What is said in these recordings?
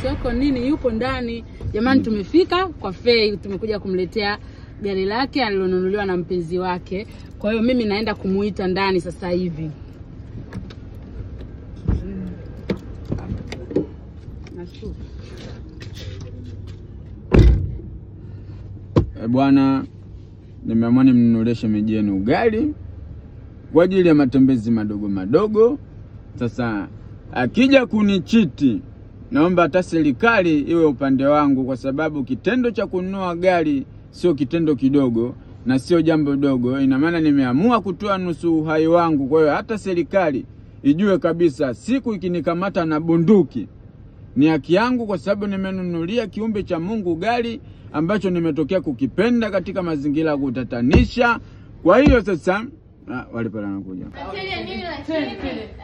Soko nini yupo ndani? Jamani, tumefika kwa Fei, tumekuja kumletea gari lake alilonunuliwa na mpenzi wake. Kwa hiyo mimi naenda kumuita ndani sasa hivi. Bwana, nimeamua nimnunulie shemeji yenu ugali kwa ajili ya matembezi madogo madogo. Sasa akija kunichiti, naomba hata serikali iwe upande wangu, kwa sababu kitendo cha kununua gari sio kitendo kidogo na sio jambo dogo. Ina maana nimeamua kutoa nusu uhai wangu. Kwa hiyo hata serikali ijue kabisa siku ikinikamata na bunduki ni haki yangu, kwa sababu nimenunulia kiumbe cha Mungu gari ambacho nimetokea kukipenda katika mazingira ya kutatanisha. Kwa hiyo sasa wale pale wanakuja.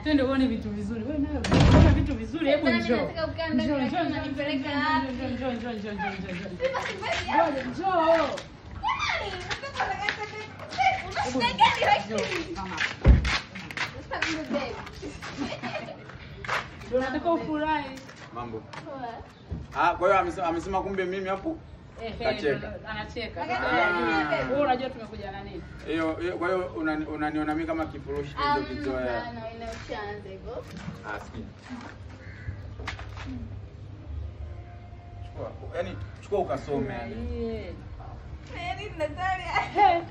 Twende uone vitu vizuri. Wewe nayo unaona vitu vizuri, hebu njoo. Njoo unanipeleka wapi? Njoo. Unataka ufurahi. Mambo. Kwa hiyo amesema kumbe mimi hapo kacheka. Anacheka. Wewe unajua tumekuja na nini? Kwa hiyo unaniona mimi kama kifurushi hizo kizoea. Inaanza hivyo. Sikia. Yaani chukua ukasome yani. Yaani Natalia.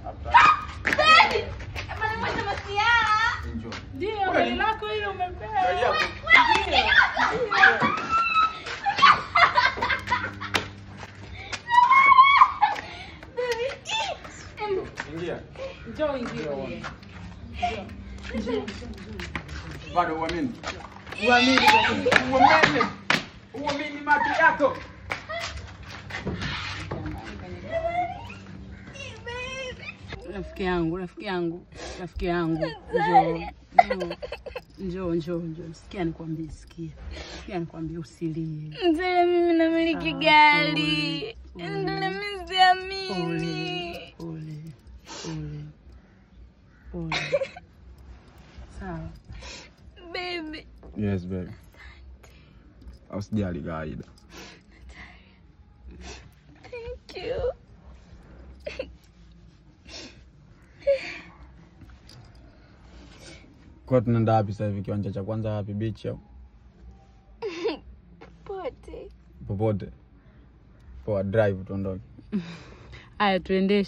Bana mwacha masiara. Ndio, gari lako hilo umepewa. Ingia. Njoo ingia. Njoo. Bado uamini. Uamini macho yako. Rafiki yangu. Njoo. Sikia nikwambie, usilie. Nzee, mimi namiliki gari. Ndio mimi siamini. Pole. Sawa. Baby. Yes, baby. Usijali kawaida. Thank you. Kwa tunaenda wapi sasa hivi? Kiwanja cha kwanza wapi? Beach au? Popote. Poa, drive tuondoke. Haya, twende.